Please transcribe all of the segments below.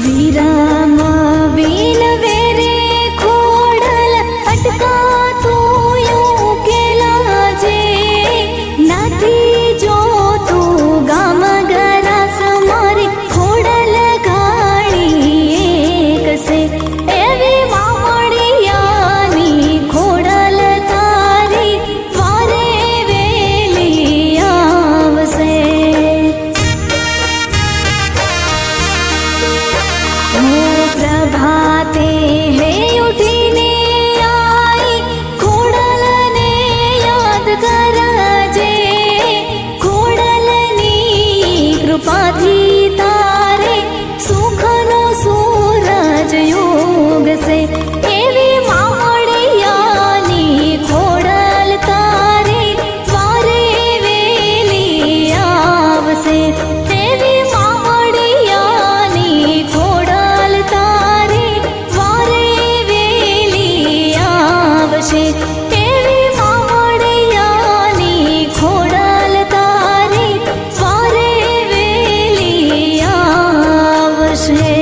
વિરામ વિન વેરે ખોડલ અટકા તું યું કેલા જે નથી જોતું ગામ ગરાસ મારી ખોડલ ઘાણી એકસે એવી મામડિયાની ખોડલ તારી વારે વેલી આવશે। प्रभाते है उठीने आई खोडल ने याद कराजे खोडलनी कृपा थी तारे सुखनो सूरज योग से एवी मामडियानी खोडल तारे वारे वेली आवसे। एवी मामडियानी खोडल तारे वारे वेली आवशे। एवी मामडियानी खोडल तारे वारे वेली आवशे।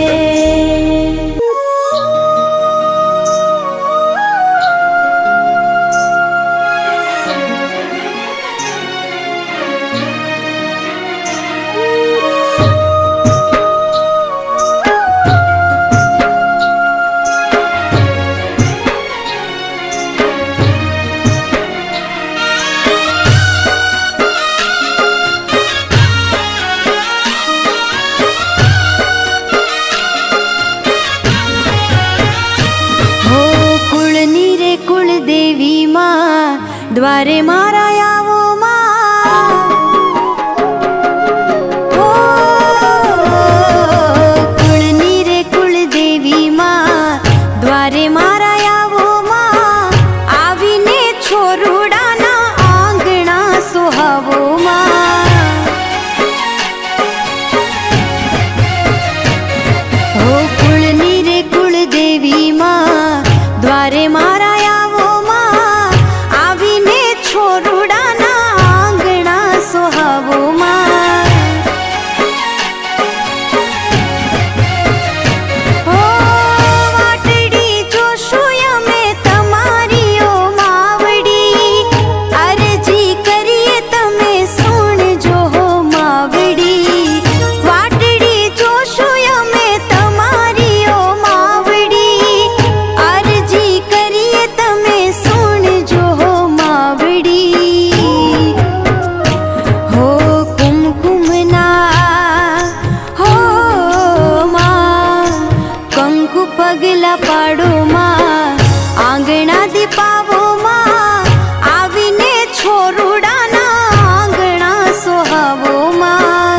द्वारे मारा आवो मां ओ कुळनी रे कुळ देवी मां द्वारे मारा आवो मां आवीने छोरुडाना आंगणा सोहावो मां। ओ कुळनी रे कुळ देवी मां द्वारे मारा पगला पाडो मां आंगणा दीपावो मां आवीने छोरुडाना आंगणा सोहावो मां।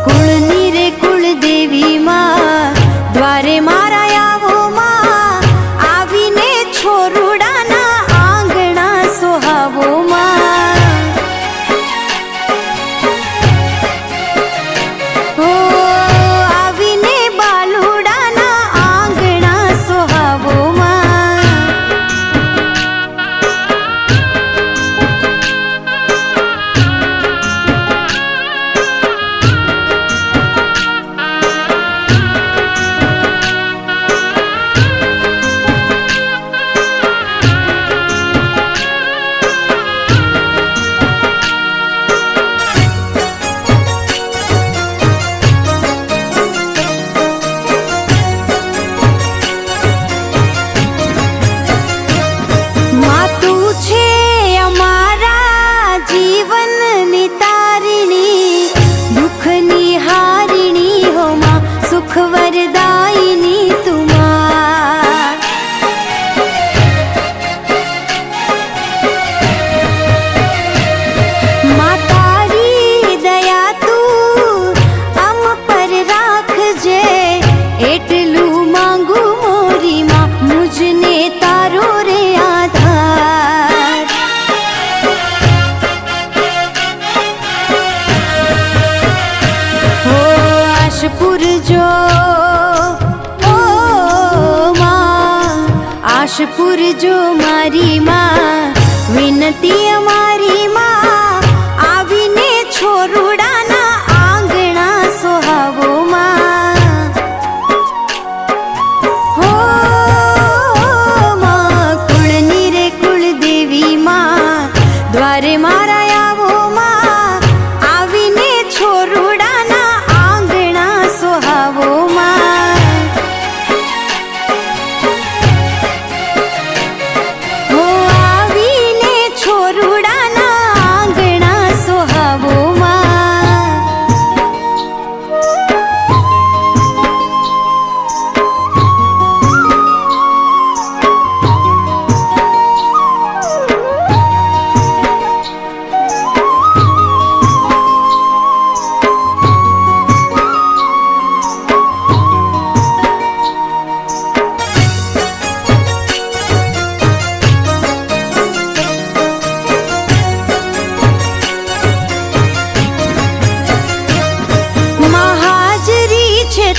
कुळनी रे कुळ देवी मां द्वारे मारा आवो मां आवीने छोरुडाना आंगणा सोहावो मां। आशपुर जो मारी माँ विनती अमारी माँ आवीने छोरुड़ा માં આવીને છોરુડાના આંગણા સોહાવો માં હો આવીને છોરુડાના આંગણા સોહાવો માં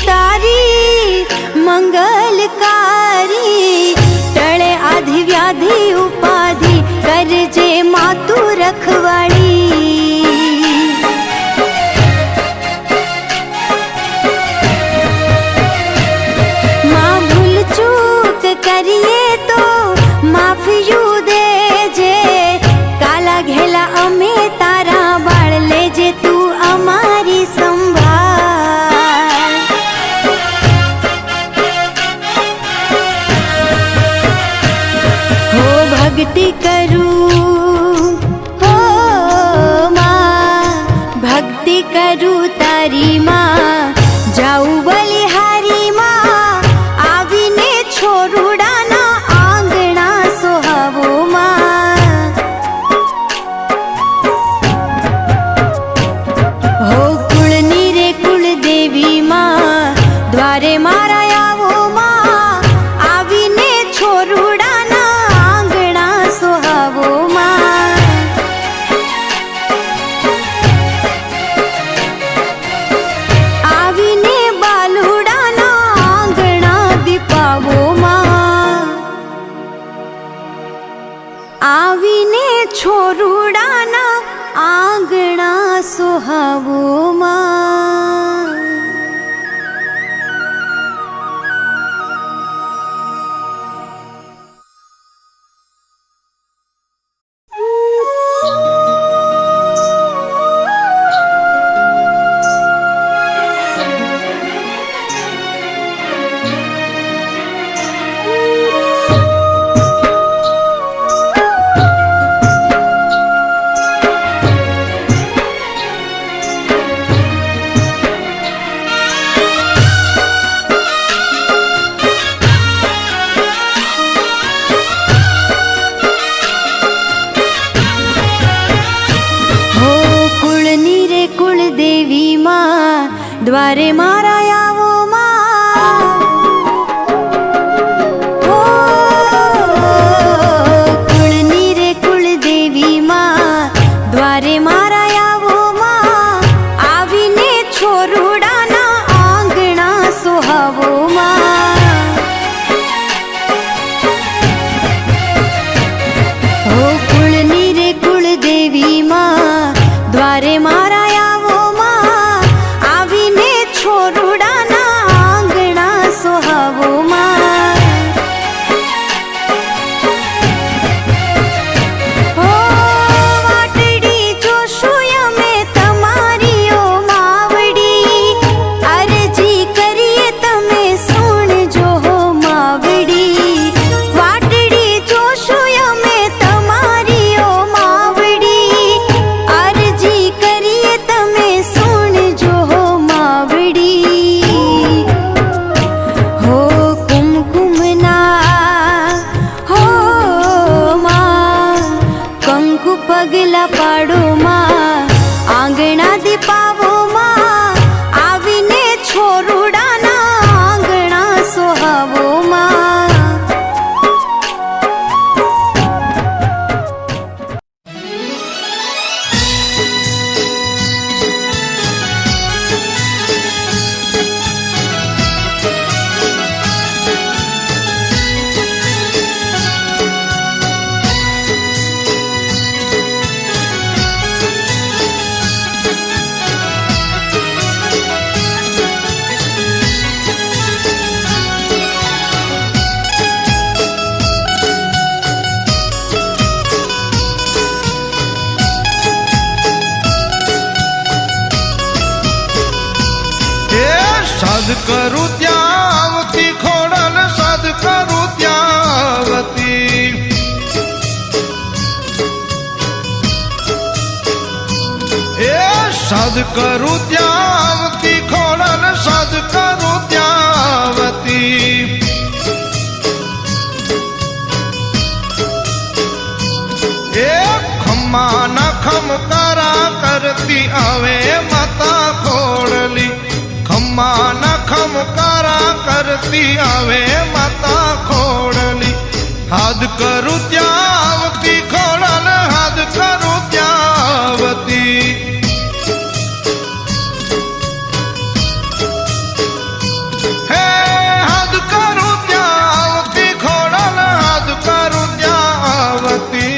તારી મંગલકારી ટળે આધિ વ્યાધિ ઉપાધિ કરજે માતું રખવાળી માં ભૂલ ચૂક કરીએ તો માફિયું દેજે કાલા ઘેલા અમે તારા બાળ લેજે તું અમારી સંભાળ ભક્તિ કરું હો માં ભક્તિ કરું તારી માં જાઉં બલિહારી માં આવીને છોરુડાના આંગણા સોહાવો માં હો કુળની રે કુળ દેવી માં દ્વારે મારા આવો માં આવીને છોરુડાના આવીને બાલુડાના આંગણા દીપાવો માં આવીને છોરુડાના આંગણા સોહાવો માં દ્વારે મારા આવો માં હો કુળની રે કુળ દેવી માં દ્વારે મારા આવો માં આવીને છોરુડાના આંગણા સોહાવો માં હો કુળની રે કુળ દેવી માં દ્વારે મારા આવો માં છોરું હાથ કરું ત્યાં આવતી ખોડલ સાદ કરું ત્યાં આવતી એ સાદ કરું ત્યાં આવતી ખોડલ સાદ કરું ત્યાં આવતી એ ખમ્માના ખમકારા કરતી આવે માતા ખોડલી ખમ્માના ખમકારા કરતી આવે માતા ખોડલી હાથ કરું ત્યાં આવતી ખોડલ હાથ કરું ત્યાં આવતી હે હાથ કરું ત્યાં આવતી ખોડલ હાથ કરું ત્યાં આવતી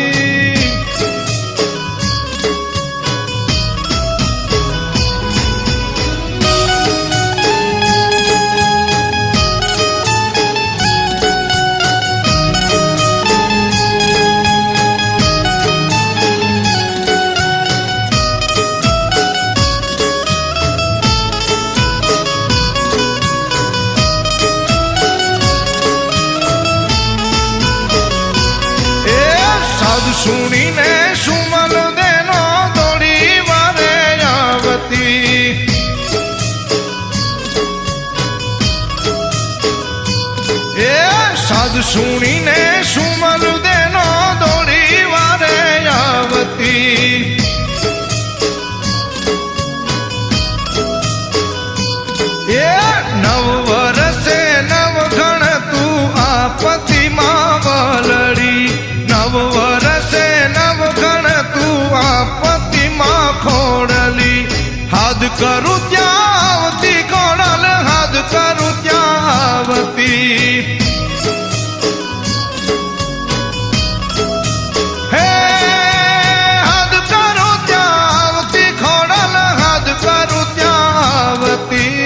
સુણીને સુમલ દેનો દોડી વારે આવતી એ સાદ સુણીને સુમલ દેનો દોડી વારે આવતી એ નવ વરસે નવ ગણ તું આપતી માં વલડી નવ વરસે નવ ગણ તું આપતી માં ખોડલી હાથ કરું ત્યાં આવતી ખોડલ હાથ કરું ત્યાં આવતી હે હાથ કરું ત્યાં આવતી ખોડલ હાથ કરું ત્યાં આવતી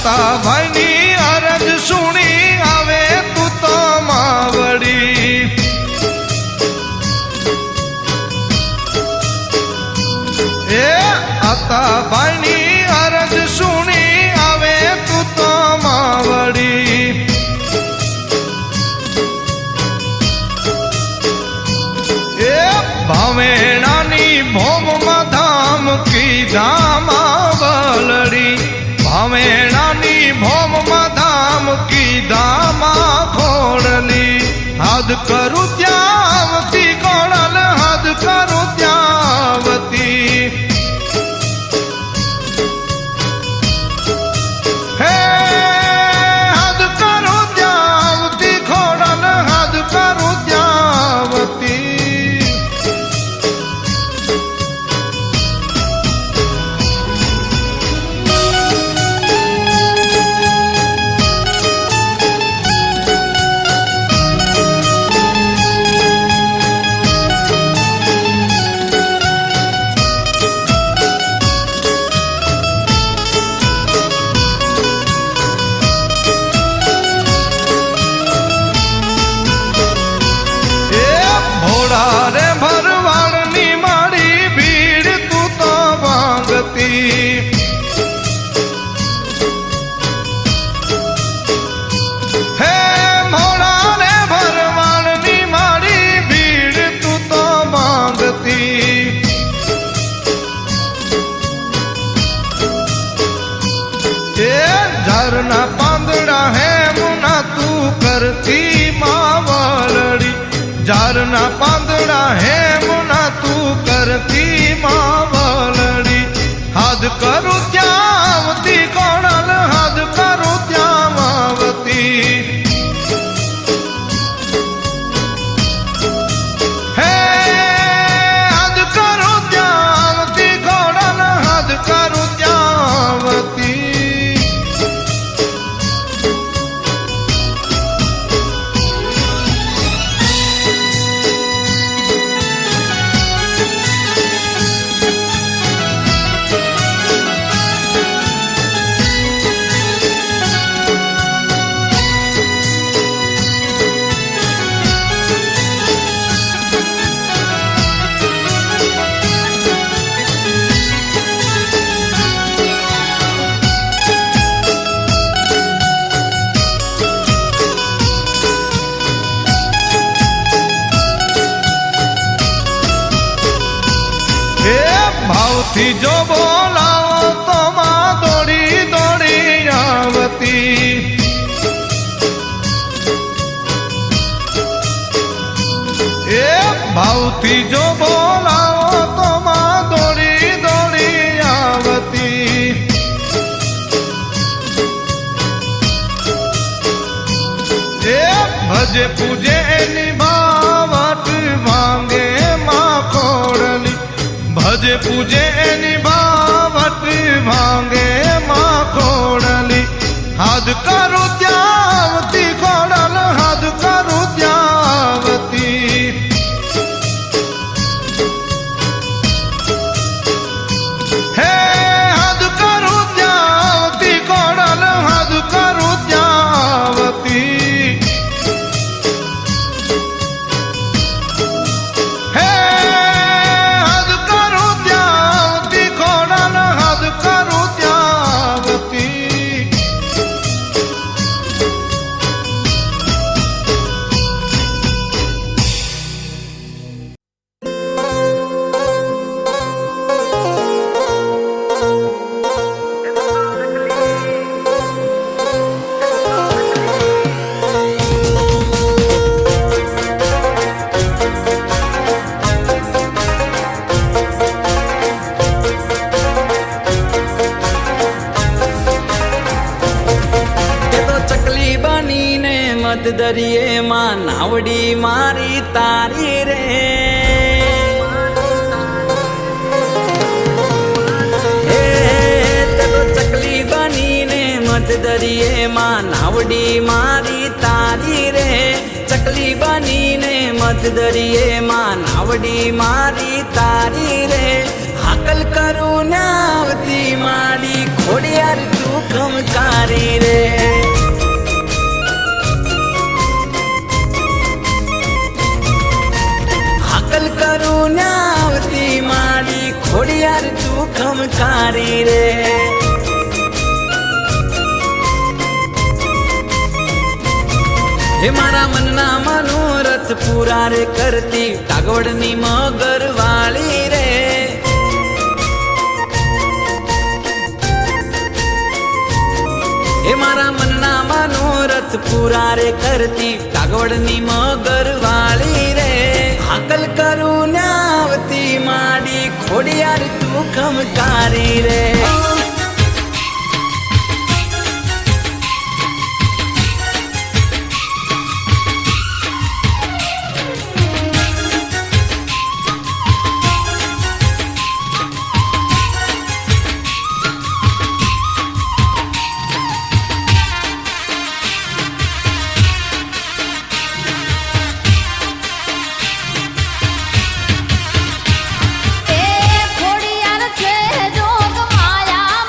ભાઈની અરજ સુણી આવે તું તો માવડી એ આતા ભાઈની અરજ સુણી આવે તું તો માવડી એ ભાવેણાની ભોમમાં ધામ કીધા માવલડી ભાવેણાની ભોમમાં ધામ કીધા માં ખોડલી હાથ કરું ત્યાં આવતી ખોડલ હાથ કરું ત્યાં આવતી હે હાથ કરું ત્યાં આવતી ખોડલ હાથ કરું ત્યાં આવતી રે ભરવાડની મારી ભીડ તું તો ભાંગતી હે મોડા રે ભરવાડની મારી ભીડ તું તો ભાંગતી એ ઝરના પાંદડા હે મુના તું કરતી માવલડી ઝરના પાંદડા હે મુના તું કરતી માવલડી હાથ કરું ત્યાં આવતી ખોડલ હાથ કરું ત્યાં આવતી ભાવથી જો બોલાવો તો માં દોડી દોડી આવતી એ ભાવથી જો બોલાવો તો માં દોડી દોડી આવતી એ ભજે પૂજે એની બાવટ ભાંગે માં ખોડલી ભજે પૂજે એની બાવટ ભાંગે માં ખોડલી હાથ કરું ત્યાં આવતી ખોડલ હાથ કરું ત્યાં આવતી હે હાથ કરું ત્યાં આવતી ખોડલ હાથ કરું ત્યાં આવતી હે હાથ કરું ત્યાં આવતી ખોડલ હાથ કરું ત્યાં આવતી મત દરિયે માં નાવડી મારી તારી રે હે તે તો ચકલી બનીને મત દરિયે માં નાવડી મારી તારી રે ચકલી બનીને મત દરિયે માં નાવડી મારી તારી રે હાકલ કરું નાવતી મારી ખોડિયાર તું ખમકારી રે કરું નાવતી મારી ખોડિયાર તું ખમકારી રે હે મારા મનના મનોરથ પૂરા રે કરતી કાગવડની મગર વાળી રે હે મારા મનના મનોરથ પૂરા રે કરતી કાગવડની મગર વાળી રે હાકલ કરું નાવતી માડી ખોડિયાર તું ખમકારી રે એ ખોડિયાર છે જોગ માયા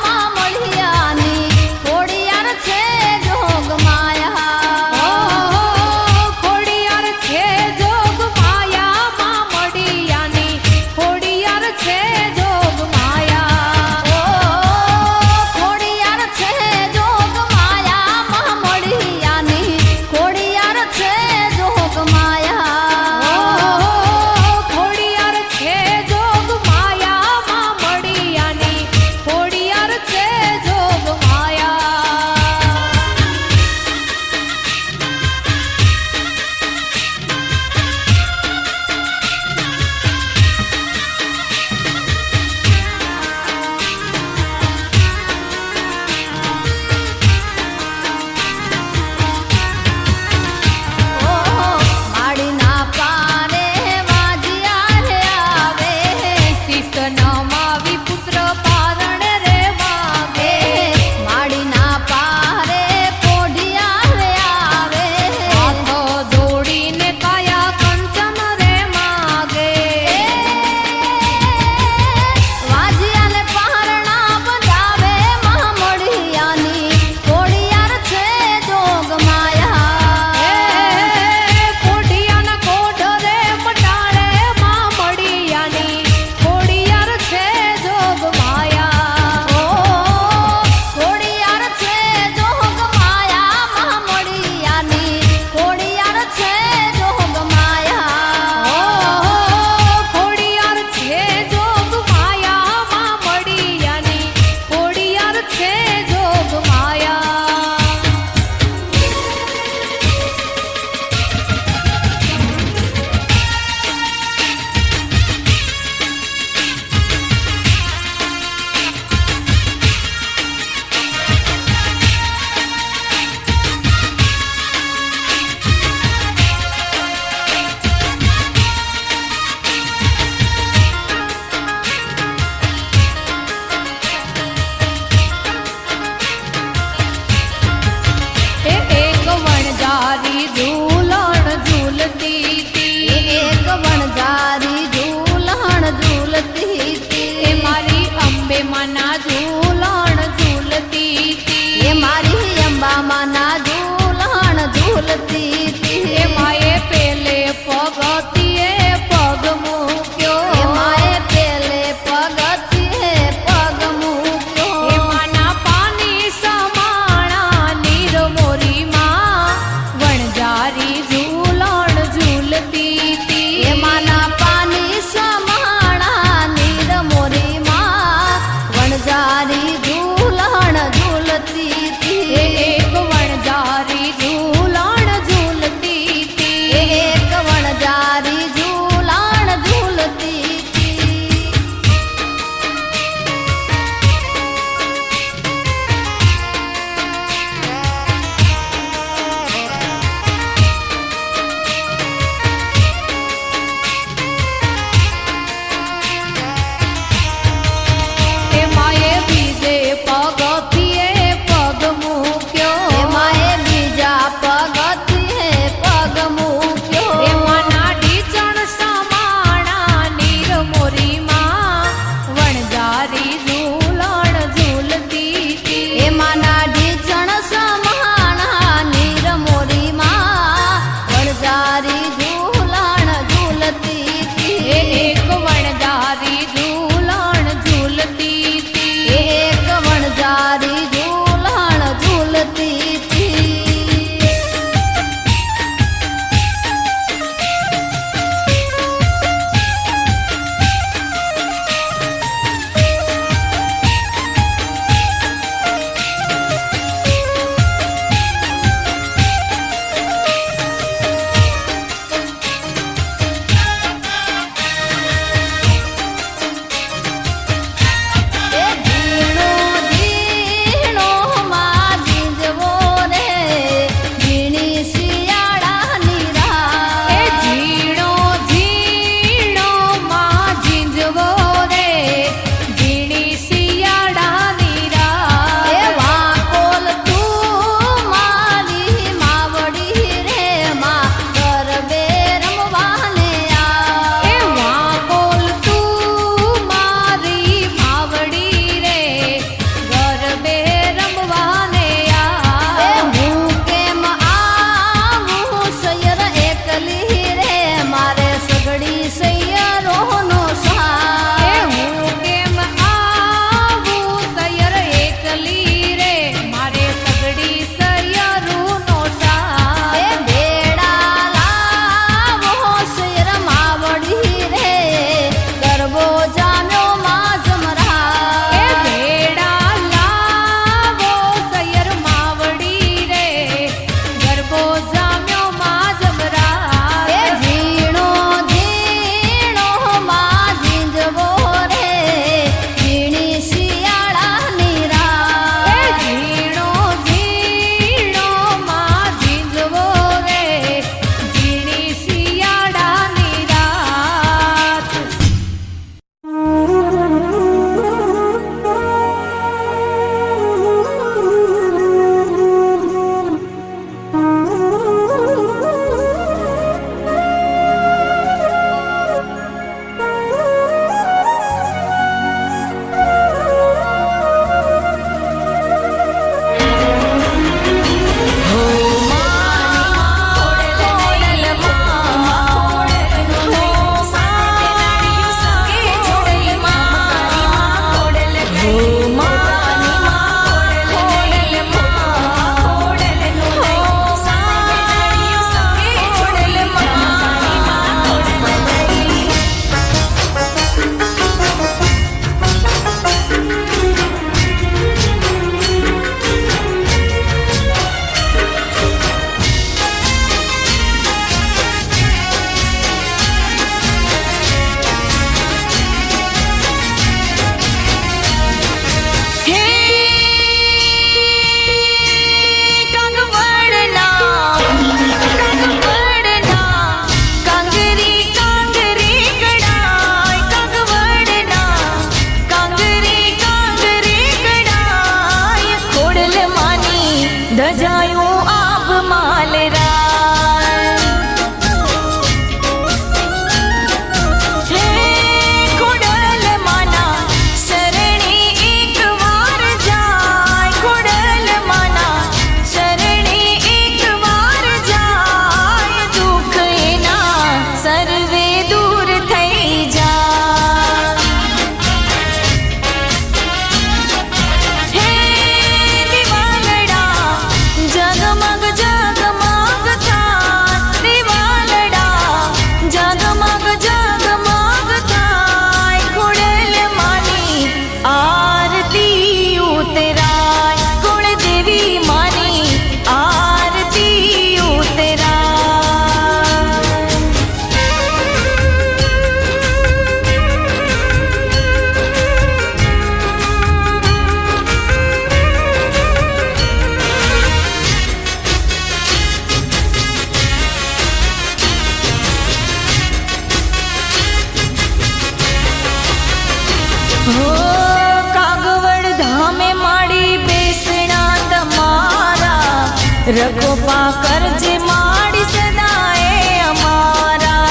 રખોપા કરજે માડી સદાએ અમારા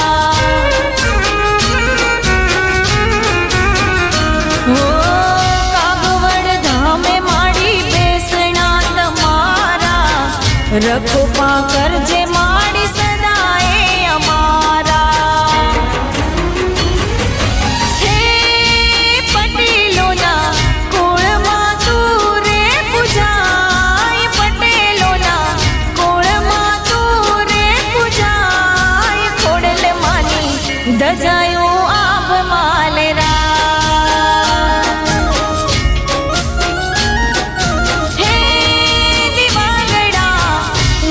હો કાગવડ ધામે માડી બેસણા તમારા રખોપા કરજે માડી સદાએ અમારા હે પટેલોના કુળમાં તું રે પૂજાય પટેલોના કુળમાં તું રે પૂજાય ખોડલ માની ધજાયું આભ માલેરા હે દિવાલડા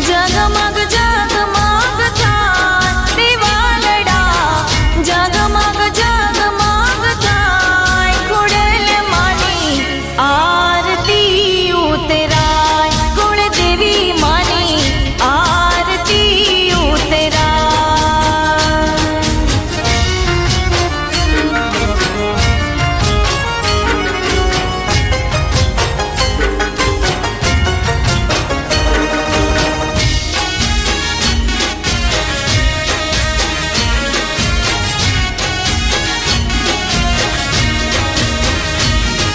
જગમગ જગમગ થાય દિવાલડા જગમગ જગમગ થાય ખોડલ માની આરતી ઉતરાય કુળદેવી માની આરતી ઉતરાય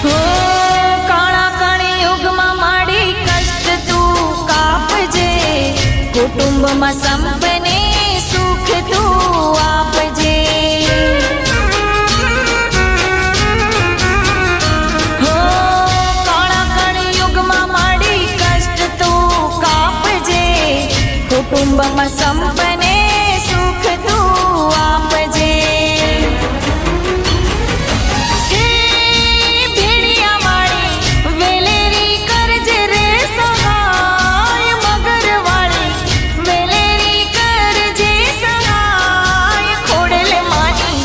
હો કાળા કાળી યુગમાં માડી કષ્ટ તું કાપજે કુટુંબમાં સંપને સુખ તું આપજે હો કાળા કાળી યુગમાં માડી કષ્ટ તું કાપજે કુટુંબમાં સંપને સુખ તું આપજે હે ભેડિયા વાળી વેલેરી કરજે રે સહાય મગર વાળી વેલેરી કરજે સહાય ખોડલ માની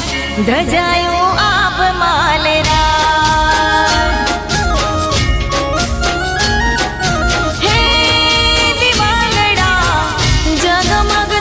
ધજાયું આભ માલેરા હે દિવાલડા જગમગ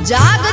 જાગ